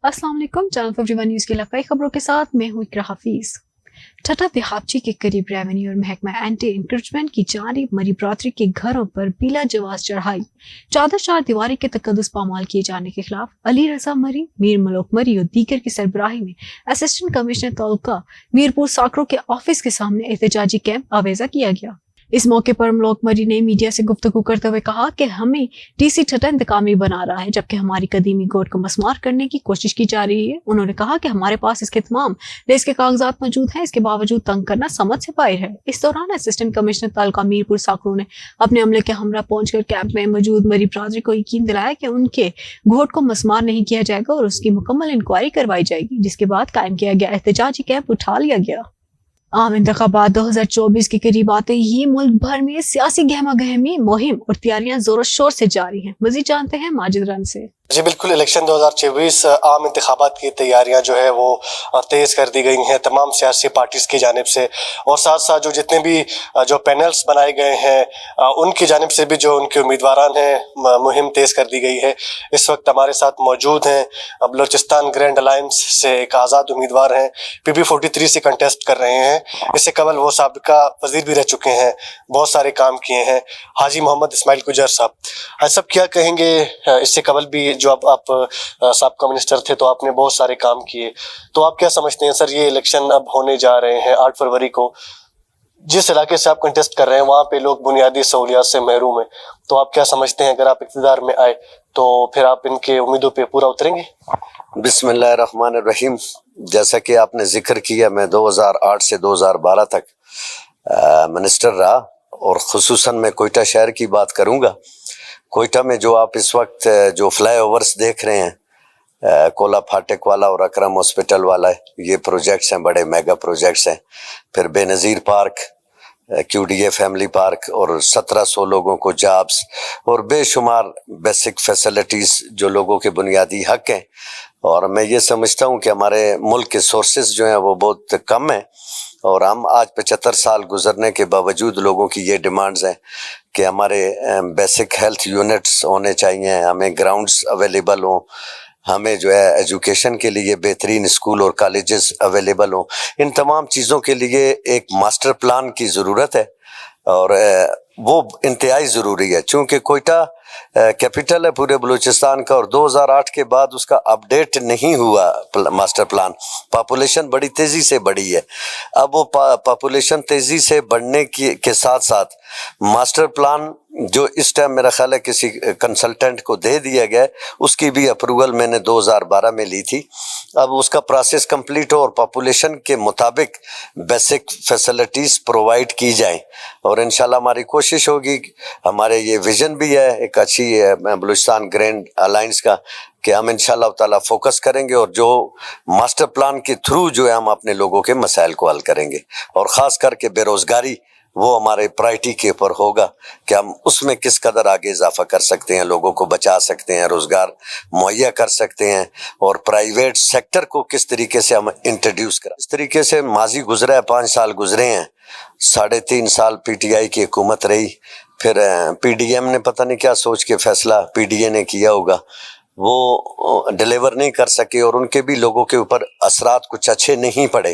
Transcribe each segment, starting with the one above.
अस्सलाम वालेकुम। Channel 51 news की इलाकाई खबरों के साथ मैं हूं इकरा हफीज। ठट्टा देहातची के करीब रेवेन्यू और महकमा एंटी इंक्रोचमेंट की जानिब मरी बरादरी के घरों पर बिला जवाज चढ़ाई चार दीवारी के तकद्दुस पामाल किए जाने के खिलाफ अली रजा मरी, मीर मलोक मरी और दीगर की सरबराही में असिस्टेंट कमिश्नर तालुका मीरपुर साकरो के ऑफिस के सामने एहतजाजी कैंप आवेजा किया गया। इस मौके पर मलोक मरी ने मीडिया से गुफ्तगू करते हुए कहा कि हमें डीसी ठट्टा इंतकामी बना रहा है, जबकि हमारी कदीमी गोट को मस्मार करने की कोशिश की जा रही है। उन्होंने कहा कि हमारे पास इसके तमाम रेस के कागजात मौजूद हैं, इसके बावजूद तंग करना समझ से बाहर है। इस दौरान असिस्टेंट कमिश्नर तालुका मीरपुर साकरो ने अपने अमले के हमरा पहुंचकर कैंप में मौजूद मरी बरादरी को यकीन दिलाया कि उनके घोट को मस्मार नहीं किया जाएगा और उसकी मुकम्मल इंक्वायरी करवाई जाएगी, जिसके बाद कायम किया गया एहतजाजी कैंप उठा लिया गया। आम इंतखाबात 2024 के करीब आते ही मुल्क भर में सियासी गहमा गहमी मुहिम और तैयारियां जोरों शोर से जारी हैं। मजीद जानते हैं माजिद रन से। जी बिल्कुल, इलेक्शन 2024 आम इंतखाबात की तैयारियां जो है वो तेज कर दी गई हैं तमाम सियासी पार्टीज की जानिब से, और साथ साथ जो जितने भी जो पैनल्स बनाए गए हैं उनकी जानिब से भी जो उनके उम्मीदवारान हैं मुहिम तेज कर दी गई है। इस वक्त हमारे साथ मौजूद हैं बलूचिस्तान ग्रैंड अलायंस से एक आज़ाद उम्मीदवार हैं, PB43 से कंटेस्ट कर रहे हैं। इससे कबल वो साबिका वजीर भी रह चुके हैं, बहुत सारे काम किए हैं, हाजी मोहम्मद इस्माइल गुजर साहब। सब क्या कहेंगे, इससे कबल भी जो आप साबिका मिनिस्टर थे तो आपने बहुत सारे काम किए, तो आप क्या समझते हैं सर, ये इलेक्शन अब होने जा रहे हैं 8 फरवरी को, जिस इलाके से आप कंटेस्ट कर रहे हैं वहाँ पे लोग बुनियादी सहूलियात से महरूम हैं, तो आप क्या समझते हैं अगर आप इक़्तिदार में आए तो फिर आप इनके उम्मीदों पे पूरा उतरेंगे? बिस्मिल्लाहिर्रहमानिर्रहीम। जैसा कि आपने जिक्र किया, मैं 2008 से 2012 तक मिनिस्टर रहा, और खुसूसन मैं कोयटा शहर की बात करूँगा। कोयटा में जो आप इस वक्त जो फ्लाई ओवर्स देख रहे हैं, कोला फाटक वाला और अकरम हॉस्पिटल वाला, ये प्रोजेक्ट्स हैं, बड़े मेगा प्रोजेक्ट्स हैं। फिर Benazir park, QDA family park, और 1700 लोगों को जॉब्स और बेशुमार बेसिक फैसिलिटीज़ जो लोगों के बुनियादी हक हैं। और मैं ये समझता हूँ कि हमारे मुल्क के सोर्सेज जो हैं वो बहुत कम हैं, और हम आज 75 साल गुजरने के बावजूद लोगों की ये डिमांड्स हैं कि हमारे बेसिक हेल्थ यूनिट्स होने चाहिए, हमें ग्राउंड्स अवेलेबल हों, हमें जो है एजुकेशन के लिए बेहतरीन स्कूल और कॉलेजेस अवेलेबल हों। इन तमाम चीज़ों के लिए एक मास्टर प्लान की ज़रूरत है, और वो इंतहाई ज़रूरी है, चूँकि कोयटा कैपिटल है पूरे बलूचिस्तान का, और 2008 के बाद उसका अपडेट नहीं हुआ मास्टर प्लान। पॉपुलेशन बड़ी तेज़ी से बढ़ी है। अब वो पॉपुलेशन तेज़ी से बढ़ने के साथ साथ मास्टर प्लान जो इस टाइम मेरा ख्याल है किसी कंसल्टेंट को दे दिया गया, उसकी भी अप्रूवल मैंने 2012 में ली थी। अब उसका प्रोसेस कंप्लीट हो और पॉपुलेशन के मुताबिक बेसिक फैसिलिटीज़ प्रोवाइड की जाएं, और इंशाल्लाह हमारी कोशिश होगी, हमारे ये विज़न भी है एक अच्छी बलूचिस्तान ग्रैंड अलायंस का, कि हम इंशाल्लाह ताला फोकस करेंगे और जो मास्टर प्लान के थ्रू जो है हम अपने लोगों के मसाइल को हल करेंगे, और ख़ास करके बेरोज़गारी वो हमारे प्रायोरिटी के ऊपर होगा कि हम उसमें किस कदर आगे इजाफा कर सकते हैं, लोगों को बचा सकते हैं, रोज़गार मुहैया कर सकते हैं, और प्राइवेट सेक्टर को किस तरीके से हम इंट्रोड्यूस करें। इस तरीके से माजी गुजरा है, 5 साल गुजरे हैं, 3.5 साल PTI की हुकूमत रही, फिर PDM ने पता नहीं क्या सोच के फैसला PDA ने किया होगा, वो डिलीवर नहीं कर सके, और उनके भी लोगों के ऊपर असरात कुछ अच्छे नहीं पड़े।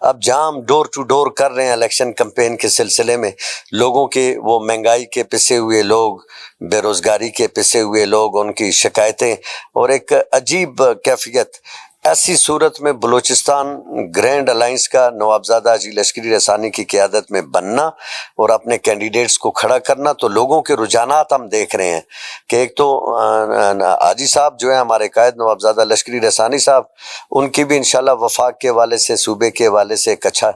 अब जहाँ हम डोर टू डोर कर रहे हैं इलेक्शन कैंपेन के सिलसिले में, लोगों के वो महंगाई के पिसे हुए लोग, बेरोज़गारी के पिसे हुए लोग, उनकी शिकायतें और एक अजीब कैफियत, ऐसी सूरत में बलूचिस्तान ग्रैंड अलायंस का नवाबजादा हाजी लश्करी रसानी की क़यादत में बनना और अपने कैंडिडेट्स को खड़ा करना, तो लोगों के रुझानात हम देख रहे हैं कि एक तो हाजी साहब जो है हमारे कायद नवाबजादा लश्करी रसानी साहब, उनकी भी इंशाल्लाह वफाक के हवाले से, सूबे के हवाले से एक अच्छा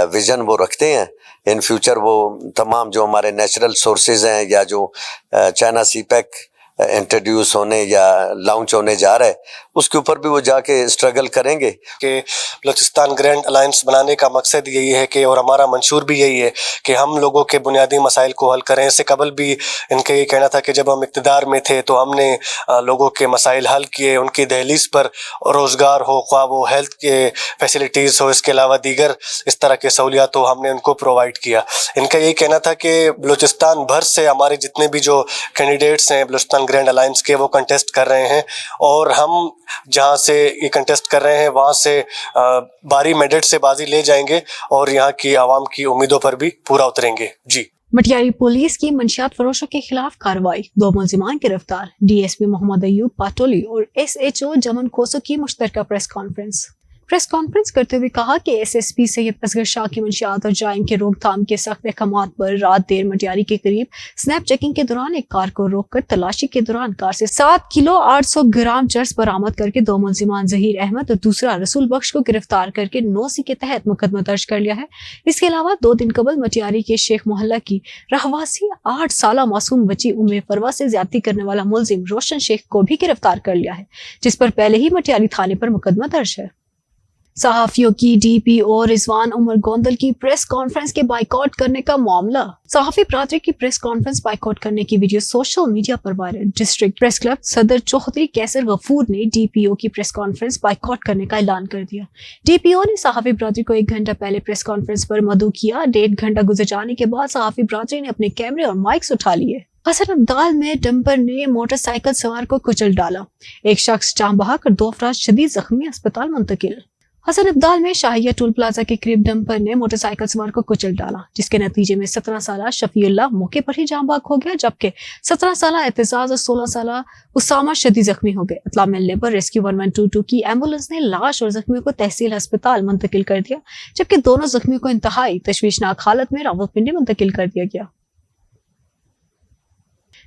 विज़न वो रखते हैं। इन फ्यूचर वो तमाम जो हमारे नेचुरल सोर्सेज हैं, या जो चाइना CPEC इंट्रोड्यूस होने या लॉन्च होने जा रहा है, उसके ऊपर भी वो जाके स्ट्रगल करेंगे। कि बलूचिस्तान ग्रैंड अलायंस बनाने का मकसद यही है कि, और हमारा मंशूर भी यही है कि हम लोगों के बुनियादी मसाइल को हल करें। इससे कबल भी इनका ये कहना था कि जब हम इक़्तिदार में थे तो हमने लोगों के मसाइल हल किए, उनकी दहलीज पर रोज़गार हो, ख्वाह वो हेल्थ के फैसिलिटीज़ हो, इसके अलावा दीगर इस तरह के सहूलियात हो, हमने उनको प्रोवाइड किया। इनका यही कहना था कि बलूचिस्तान भर से हमारे जितने भी जो कैंडिडेट्स हैं बलूचिस्तान ग्रैंड अलायंस के वो कंटेस्ट कर रहे हैं और हम जहाँ से ये कंटेस्ट कर रहे हैं वहाँ से भारी मेडल से बाजी ले जाएंगे और यहाँ की आवाम की उम्मीदों पर भी पूरा उतरेंगे। जी। मटियारी पुलिस की मंशियात फरोशों के खिलाफ कार्रवाई, 2 मुलजिमान गिरफ्तार। डीएसपी मोहम्मद अयूब पाटोली और एसएचओ जमन कोसो की मुश्तरका प्रेस कॉन्फ्रेंस करते हुए कहा कि एसएसपी सैयद असगर शाह की मंशियात और जराइम के रोकथाम के सख्त अहकामात पर रात देर मटियारी के करीब स्नैप चेकिंग के दौरान एक कार को रोककर तलाशी के दौरान कार से 7 किलो 800 ग्राम चर्स बरामद करके 2 मुलजिमान जहीर अहमद और दूसरा रसूल बख्श को गिरफ्तार करके 9C के तहत मुकदमा दर्ज कर लिया है। इसके अलावा 2 दिन कबल मटियारी के शेख मोहल्ला की रहवासी 8 साला मासूम बच्ची उम्मे फरवा से ज्यादती करने वाला मुलजिम रोशन शेख को भी गिरफ्तार कर लिया है, जिस पर पहले ही मटियारी थाने पर मुकदमा दर्ज है। सहाफियों की डीपीओ रिजवान उमर गोंदल की प्रेस कॉन्फ्रेंस के बाइकआउट करने का मामला। सहाफी बरादरी की प्रेस कॉन्फ्रेंस बाइकआउट करने की वीडियो सोशल मीडिया पर वायरल। डिस्ट्रिक्ट प्रेस क्लब सदर चौधरी कैसर गफूर ने डीपीओ की प्रेस कॉन्फ्रेंस बाइकआउट करने का ऐलान कर दिया। डीपीओ ने सहाफी बरादरी को 1 घंटा पहले प्रेस कॉन्फ्रेंस पर मदऊ किया। 1.5 घंटा गुजर जाने के बाद सहाफी बरादरी ने अपने कैमरे और माइक्स उठा लिए। हसन अब्दाल में डंपर ने मोटरसाइकिल सवार को कुचल डाला। एक शख्स जान बहक और 2 अफराद शदीद जख्मी अस्पताल मुंतकिल। हसन अब्दाल में शाहिया टोल प्लाजा के करीब डंपर ने मोटरसाइकिल सवार को कुचल डाला, जिसके नतीजे में 17 साला शफीउल्लाह मौके पर ही जान बाग हो गया, जबकि 17 साला एतजाज और 16 साला उसामा शदीद जख्मी हो गए। इत्तला मिलने पर रेस्क्यू 1122 की एम्बुलेंस ने लाश और जख्मियों को तहसील अस्पताल मुंतकिल कर दिया, जबकि दोनों जख्मियों को इंतहाई तशवीशनाक हालत में रावलपिंडी मुंतकिल कर दिया गया।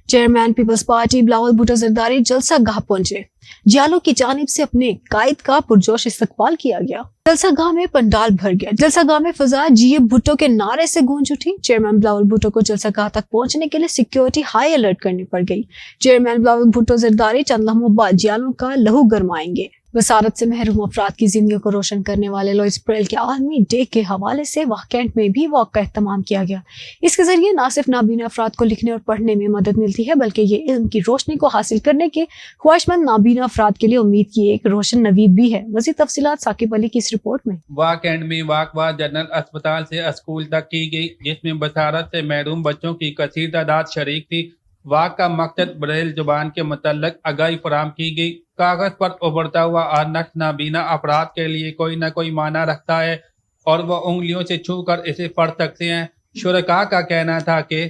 Chairman Peoples Party Bilawal Bhutto Zardari जलसा गाह पहुंचे। जियालों की जानिब से अपने कायद का पुरजोश इस्तकबाल किया गया। जलसा गाह में पंडाल भर गया। जलसा गाह में फजा जीए भुट्टो के नारे से गूंज उठी। चेयरमैन बिलावल भुट्टो को जलसा गाह तक पहुंचने के लिए सिक्योरिटी हाई अलर्ट करनी पड़ गई। चेयरमैन बिलावल भुट्टो जरदारी चंद लम्हों बाद जियालों का लहू गरमाएंगे। वसारत से महरूम अफराद की जिंदगी को रोशन करने वाले लॉइस ब्रेल के आलमी डे के हवाले से वाह कैंट में भी वॉक का एहतमाम किया गया। इसके जरिए न सिर्फ नाबीना अफराद को लिखने और पढ़ने में मदद मिलती है, बल्कि ये इल्म की रोशनी को हासिल करने के ख्वाहिशमंद नाबीना अफराद के लिए उम्मीद की एक रोशन नवीद भी है। मज़ीद तफसीलात साकिब अली की इस रिपोर्ट में। वाह कैंट में वाकवा जनरल अस्पताल से स्कूल तक की गई, जिसमें बसारत से महरूम बच्चों की कसीर तादाद शरीक थी। वाक का मकसद ब्रेल जुबान के मुतल्लिक आगाही फराहम की गई। कागज पर उभरता हुआ हर नक्श नाबीना अफराद के लिए कोई न कोई माना रखता है और वह उंगलियों से छू कर इसे पढ़ सकते हैं। शुरका का कहना था कि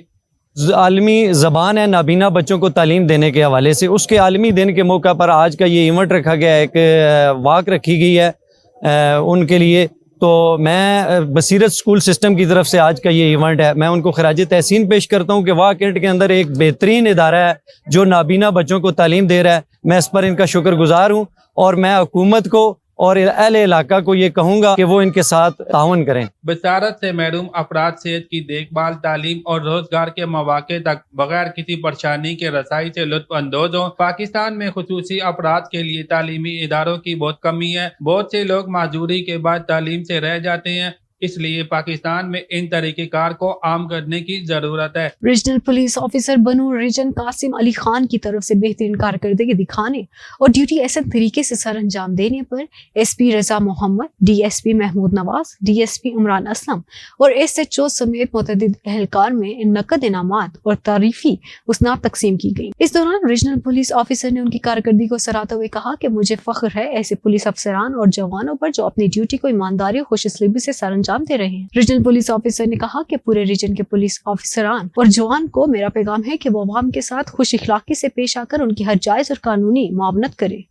आलमी ज़बान है नाबीना बच्चों को तालीम देने के हवाले से, उसके आलमी दिन के मौका पर आज का ये इवेंट रखा गया है, एक वाक रखी गई है उनके लिए। तो मैं बसीरत स्कूल सिस्टम की तरफ से आज का ये इवेंट है, मैं उनको खराज तहसीन पेश करता हूँ कि वाह कैंट के अंदर एक बेहतरीन इदारा है जो नाबीना बच्चों को तालीम दे रहा है। मैं इस पर इनका शुक्रगुजार हूँ और मैं हुकूमत को और अहले इलाका को ये कहूँगा कि वो इनके साथ ताउन करें। बसारत से महरूम अफराद सेहत की देखभाल, तालीम और रोजगार के मौके तक बगैर किसी परेशानी के रसाई से लुत्फ अंदोज हो। पाकिस्तान में खुसूसी अफराद के लिए तालीमी इदारों की बहुत कमी है। बहुत से लोग माजूरी के बाद तालीम से रह जाते हैं, इसलिए पाकिस्तान में इन तरीक़ेकार को आम करने की जरूरत है। रीजनल पुलिस ऑफिसर बनू रीजन कासिम अली खान की तरफ से बेहतरीन कारकर्दगी दिखाने और ड्यूटी ऐसे तरीके से सर अंजाम देने पर एसपी रजा मोहम्मद, डीएसपी महमूद नवाज, डीएसपी इमरान असलम और एसएचओ समेत मुतअद्दिद एहलकार में नकद इनामात और तारीफी उसनाद तकसीम की गई। इस दौरान रीजनल पुलिस ऑफिसर ने उनकी कारकर्दगी को सराहते हुए कहा कि मुझे फख्र है ऐसे पुलिस अफसरान और जवानों पर जो अपनी ड्यूटी को ईमानदारी और खुशअस्लूबी से सर अंजाम दे रहे हैं। रीजनल पुलिस ऑफिसर ने कहा कि पूरे रीजन के पुलिस ऑफिसरान और जवान को मेरा पैगाम है कि वो अवाम के साथ खुश इखलाकी से पेश आकर उनकी हर जायज और कानूनी मुआवनत करे।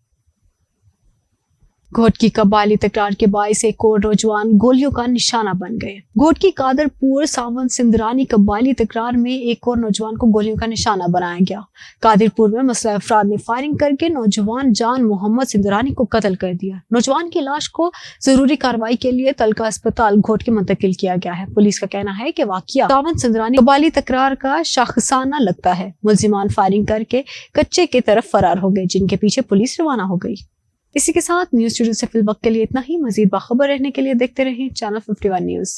घोट की कबायली तकरार के बायस एक और नौजवान गोलियों का निशाना बन गए। घोट की कादरपुर सावन सिंदरानी कबायली तकरार में एक और नौजवान को गोलियों का निशाना बनाया गया। कादिरपुर में मसला अफराद ने फायरिंग करके नौजवान जान मोहम्मद सिंदरानी को कत्ल कर दिया। नौजवान की लाश को जरूरी कार्रवाई के लिए तलका अस्पताल घोट के मुंतकिल किया गया है। पुलिस का कहना है कि वाकया सावन सिंदरानी कबायली तकरार का शाखसाना लगता है। मुलजिमान फायरिंग करके कच्चे की तरफ फरार हो गए, जिनके पीछे पुलिस रवाना हो गई। इसी के साथ न्यूज स्टूडियो से फिल वक्त के लिए इतना ही। मजीद बाखबर रहने के लिए देखते रहें चैनल 51 न्यूज।